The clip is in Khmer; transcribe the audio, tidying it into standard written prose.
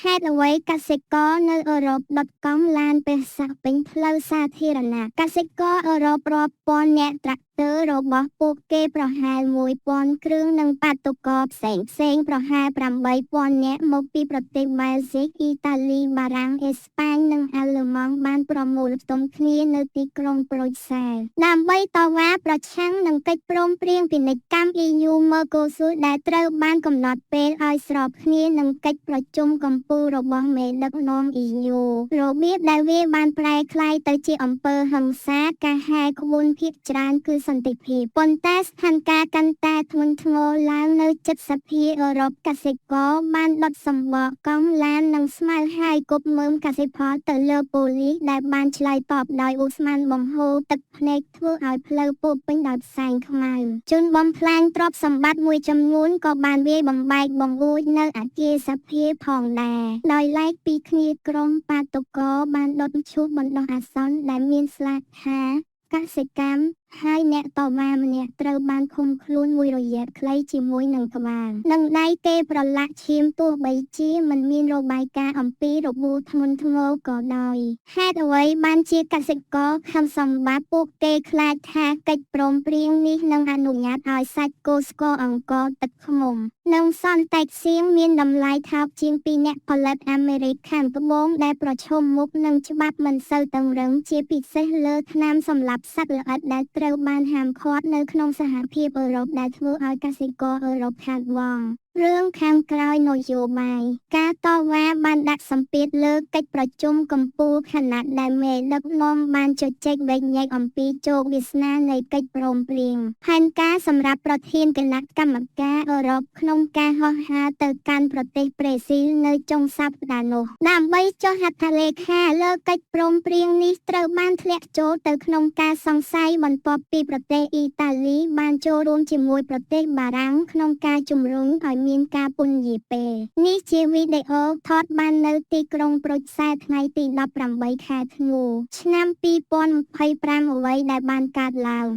ហេតុអ្វីកសិករនៅអឺរ៉ុបដុតកង់ឡានបេសកពេញផ្លូវសាធារណៈកសិករអឺរ៉ុបរាប់ពាន់អ្នកត្រាក់ទ័ររបស់ពួកគេប្រហែល 1,000 គ្រឿងនិងបាតុករផ្សេងប្រហែល 8,000 នាក់មកពីប្រទេសបែលហ្ស៊ិកអ៊ីតាលីបារាំងអេស្ប៉ាញនិងអាល្លឺម៉ង់បានប្រមូលផ្តុំគ្នានៅទីក្រុងប្រូចសែលដើម្បីតវ៉ាប្រឆាំងនឹងកិច្ចព្រមព្រៀងពាណិជ្ជកម្ម EU Mercosur ដែលត្រូវបានកំណត់ពេលឲ្យស្របគ្នានឹងកិច្ចប្រជុំកំពូលរបស់មេដឹកនាំ EU របៀបដែលវាបានប្រែក្លាយទៅជាអំពើហិង្សាការហែកក្បួនភាគច្រើនគឺសន្តិភាពប៉ុន្តែស្ថានភាពកាន់តែធ្ងន់ធ្ងរឡើងនៅជិតសភាអឺរ៉ុបកសិករបានដុតសម្បកកង់ឡាននិងស្មៅហើយគប់មើមកសិផលទៅលើប៉ូលីសដែលបានឆ្លើយតបដោយឧស្ម័នបង្ហូរទឹកភ្នែកធ្វើឲ្យផ្លូវពោរពេញដោយផ្សែងខ្មៅជនបំផ្លាញទ្រព្យសម្បត្តិមួយចំនួនក៏បានវាយបំបែកបង្អួចនៅអគារសភាផងដែរដោយឡែកពីគ្នាក្រុមបាតុករបានដុតឈូសបណ្ដោះអាសន្នដែលមានស្លាកថាកសិកម្មហើយអ្នកតវ៉ាម្នាក់ត្រូវបានឃុំខ្លួនមួយរយៈខ្លីជាមួយនឹងក្បាលនិងដៃគេប្រឡាក់ឈាមទោះបីជាមិនមានរបាយការណ៍អំពីរបួសធ្ងន់ធ្ងរក៏ដោយហេតុអ្វីបានជាកសិករខំសម្បត្តិពួកគេខ្លាចថាកិច្ចព្រមព្រៀងនេះនឹងអនុញ្ញាតឲ្យសាច់គោស្ករអង្ករទឹកឃ្មុំនិងសន្តិសៀងមានតម្លៃថោកជាងពីអ្នកផលិតអាមេរិកខាងត្បូងដែលប្រឈមមុខនឹងច្បាប់មិនសូវតឹងរ៉ឹងជាពិសេសលើថ្នាំសម្លាប់សត្វល្អិតដែលត្រូវបានហាមឃាត់នៅក្នុងសហភាពអឺរ៉ុបដែលធ្វើឲ្យកសិករអឺរ៉ុបខាតបង់រឿងខាងក្រោយនយោបាយការតវ៉ាបានដាក់សម្ពាធលើកិច្ចប្រជុំកំពូលខណៈដែលមេដឹកនាំបានជជែកវែកញែកអំពីជោគវាសនានៃកិច្ចព្រមព្រៀងផែនការសម្រាប់ប្រធានគណៈកម្មការអឺរ៉ុបក្នុងការហោះហើរទៅកាន់ប្រទេសប្រេស៊ីលនៅចុងសប្តាហ៍នោះដើម្បីចុះហត្ថលេខាលើកិច្ចព្រមព្រៀងនេះត្រូវបានធ្លាក់ចូលទៅក្នុងការសង្ស័យបន្ទាប់ពីប្រទេសអ៊ីតាលីបានចូលរួមជាមួយប្រទេសបារាំងក្នុងការជំរុញឲ្យមានការពន្យាពេលនេះជាវីដេអូថតបាននៅទីក្រុងប្រូចសែលថ្ងៃទី18 ខែធ្នូឆ្នាំ 2025 អ្វីដែលបានកើតឡើង